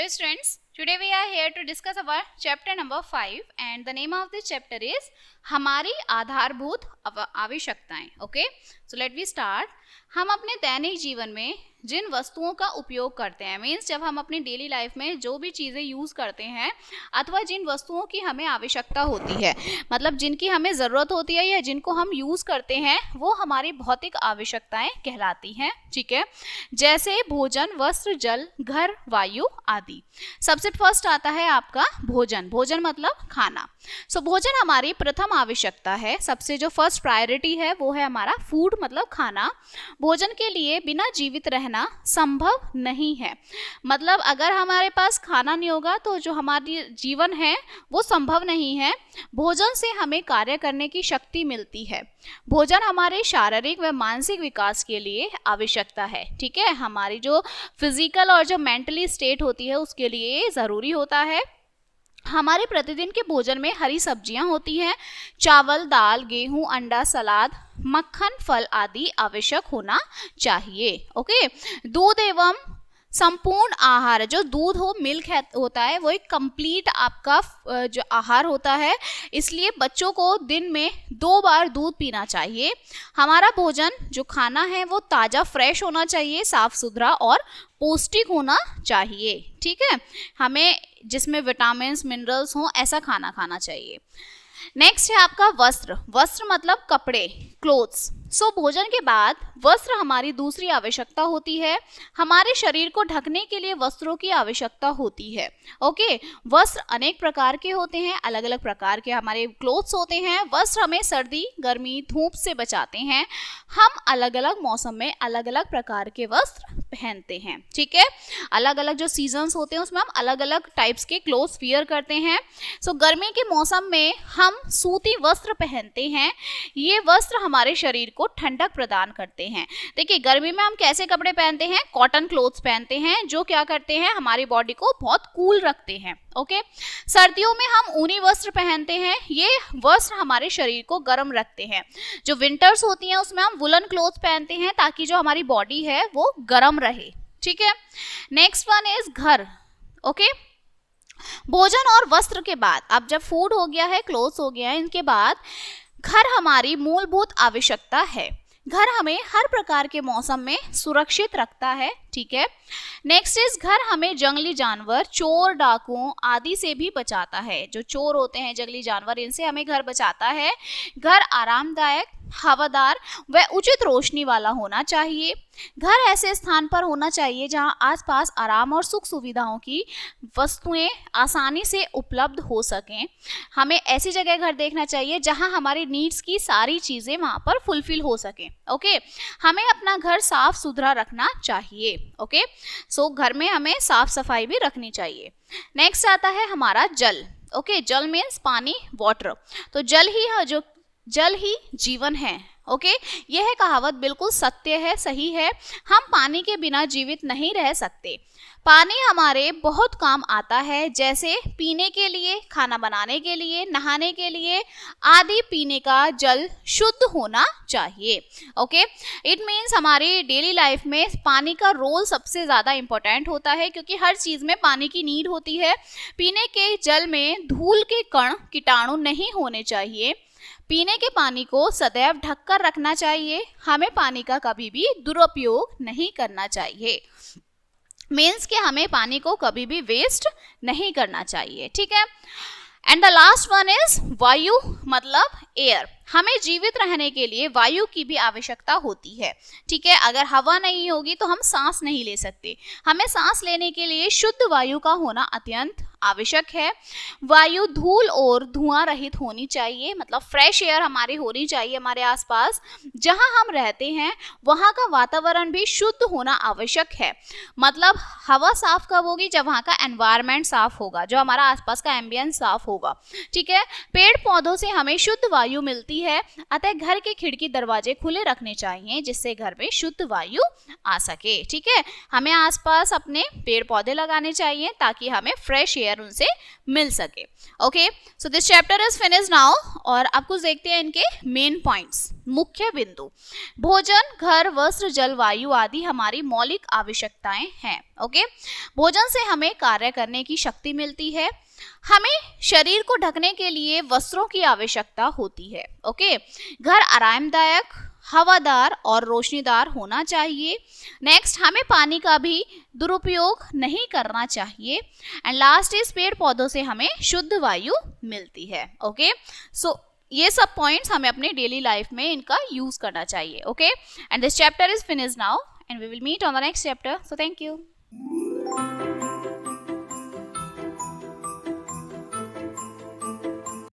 Hello students, today we are here to discuss our chapter number 5 and the name of this chapter is हमारी आधारभूत आवश्यकताएं. Okay, so let we start. हम अपने दैनिक जीवन में जिन वस्तुओं का उपयोग करते हैं, मीन्स जब हम अपनी डेली लाइफ में जो भी चीज़ें यूज़ करते हैं अथवा जिन वस्तुओं की हमें आवश्यकता होती है, मतलब जिनकी हमें ज़रूरत होती है या जिनको हम यूज़ करते हैं, वो हमारी भौतिक आवश्यकताएं कहलाती हैं. ठीक है, जैसे भोजन, वस्त्र, जल, घर, वायु आदि. सबसे फर्स्ट आता है आपका भोजन. भोजन मतलब खाना. सो भोजन हमारी प्रथम आवश्यकता है. सबसे जो फर्स्ट प्रायोरिटी है वो है हमारा फूड मतलब खाना. भोजन के लिए बिना जीवित रहना संभव नहीं है. मतलब अगर हमारे पास खाना नहीं होगा तो जो हमारी जीवन है वो संभव नहीं है. भोजन से हमें कार्य करने की शक्ति मिलती है. भोजन हमारे शारीरिक व मानसिक विकास के लिए आवश्यकता है. ठीक है, हमारी जो फिजिकल और जो मेंटली स्टेट होती है उसके लिए ज़रूरी होता है. हमारे प्रतिदिन के भोजन में हरी सब्जियां होती हैं. चावल, दाल, गेहूं, अंडा, सलाद, मक्खन, फल आदि आवश्यक होना चाहिए. ओके, दूध एवं संपूर्ण आहार, जो दूध हो, मिल्क होता है, वो एक कंप्लीट आपका जो आहार होता है. इसलिए बच्चों को दिन में 2 बार दूध पीना चाहिए. हमारा भोजन जो खाना है वो ताज़ा फ्रेश होना चाहिए, साफ सुथरा और पौष्टिक होना चाहिए. ठीक है, हमें जिसमें विटामिन्स, मिनरल्स हों, ऐसा खाना खाना चाहिए. नेक्स्ट है आपका वस्त्र. वस्त्र मतलब कपड़े, क्लोथ्स. सो भोजन के बाद वस्त्र हमारी दूसरी आवश्यकता होती है. हमारे शरीर को ढकने के लिए वस्त्रों की आवश्यकता होती है. ओके, वस्त्र अनेक प्रकार के होते हैं, अलग अलग प्रकार के हमारे क्लोथ्स होते हैं. वस्त्र हमें सर्दी, गर्मी, धूप से बचाते हैं. हम अलग अलग मौसम में अलग अलग प्रकार के वस्त्र पहनते हैं. ठीक है, अलग अलग जो सीजन्स होते हैं उसमें हम अलग अलग टाइप्स के क्लोथ्स वियर करते हैं. सो गर्मी के मौसम में हम सूती वस्त्र पहनते हैं. ये वस्त्र हमारे शरीर को ठंडक प्रदान करते हैं. देखिए, गर्मी में हम कैसे कपड़े पहनते हैं? कॉटन क्लोथ्स पहनते हैं, जो क्या करते हैं, हमारी बॉडी को बहुत कूल रखते हैं. ओके, सर्दियों में हम ऊनी वस्त्र पहनते हैं. ये वस्त्र हमारे शरीर को गर्म रखते हैं. जो विंटर्स होती हैं उसमें हम वुलन क्लोथ्स पहनते हैं ताकि जो हमारी बॉडी है वो गर्म रहे. ठीक है, नेक्स्ट वन इज घर. ओके, भोजन और वस्त्र के बाद, अब जब फूड हो गया है, क्लोथ्स हो गया है, इनके बाद घर हमारी मूलभूत आवश्यकता है. घर हमें हर प्रकार के मौसम में सुरक्षित रखता है. ठीक है, नेक्स्ट इज घर हमें जंगली जानवर, चोर, डाकुओं आदि से भी बचाता है. जो चोर होते हैं, जंगली जानवर, इनसे हमें घर बचाता है. घर आरामदायक, हवादार व उचित रोशनी वाला होना चाहिए. घर ऐसे स्थान पर होना चाहिए जहां आसपास आराम और सुख सुविधाओं की वस्तुएं आसानी से उपलब्ध हो सकें. हमें ऐसी जगह घर देखना चाहिए जहां हमारी नीड्स की सारी चीज़ें वहां पर फुलफिल हो सकें. ओके, हमें अपना घर साफ सुथरा रखना चाहिए. ओके, सो घर में हमें साफ सफाई भी रखनी चाहिए. नेक्स्ट आता है हमारा जल. ओके, जल मीन्स पानी, वाटर. तो जल ही जीवन है. ओके, यह कहावत बिल्कुल सत्य है, सही है. हम पानी के बिना जीवित नहीं रह सकते. पानी हमारे बहुत काम आता है, जैसे पीने के लिए, खाना बनाने के लिए, नहाने के लिए आदि. पीने का जल शुद्ध होना चाहिए. ओके, इट मीन्स हमारी डेली लाइफ में पानी का रोल सबसे ज़्यादा इम्पोर्टेंट होता है, क्योंकि हर चीज़ में पानी की नीड होती है. पीने के जल में धूल के कण, कीटाणु नहीं होने चाहिए. पीने के पानी को सदैव ढककर रखना चाहिए. हमें पानी का कभी भी दुरुपयोग नहीं करना चाहिए. मीन्स कि हमें पानी को कभी भी वेस्ट नहीं करना चाहिए. ठीक है, and the last one is वायु मतलब एयर. हमें जीवित रहने के लिए वायु की भी आवश्यकता होती है. ठीक है, अगर हवा नहीं होगी तो हम सांस नहीं ले सकते. हमें सांस लेने के लिए शुद्ध वायु का होना अत्यंत आवश्यक है. वायु धूल और धुआं रहित होनी चाहिए, मतलब फ्रेश एयर हमारी होनी चाहिए. हमारे आसपास जहां हम रहते हैं वहां का वातावरण भी शुद्ध होना आवश्यक है. मतलब हवा साफ कब होगी? जब वहां का एनवायरनमेंट साफ होगा, जो हमारा आसपास का एम्बियंस साफ होगा. ठीक है, पेड़ पौधों से हमें शुद्ध वायु मिलती है. अतः घर के खिड़की दरवाजे खुले रखने चाहिए जिससे घर में शुद्ध वायु आ सके. ठीक है, हमें आसपास अपने पेड़ पौधे लगाने चाहिए ताकि हमें फ्रेश एयर एयर उनसे मिल सके। Okay, so this chapter is finish now. और आप कुछ देखते हैं इनके मेन पॉइंट्स, मुख्य बिंदु। भोजन, घर, वस्त्र, जलवायु आदि हमारी मौलिक आवश्यकताएं हैं। ओके, भोजन से हमें कार्य करने की शक्ति मिलती है, हमें शरीर को ढकने के लिए वस्त्रों की आवश्यकता होती है। ओके, घर आरामदायक, हवादार और रोशनीदार होना चाहिए। नेक्स्ट, हमें पानी का भी दुरुपयोग नहीं करना चाहिए। एंड लास्ट इज, पेड़ पौधों से हमें शुद्ध वायु मिलती है। ओके, सो ये सब पॉइंट्स हमें अपने डेली लाइफ में इनका यूज करना चाहिए। Okay, and this chapter is finish now and we will meet on the next chapter. So thank you.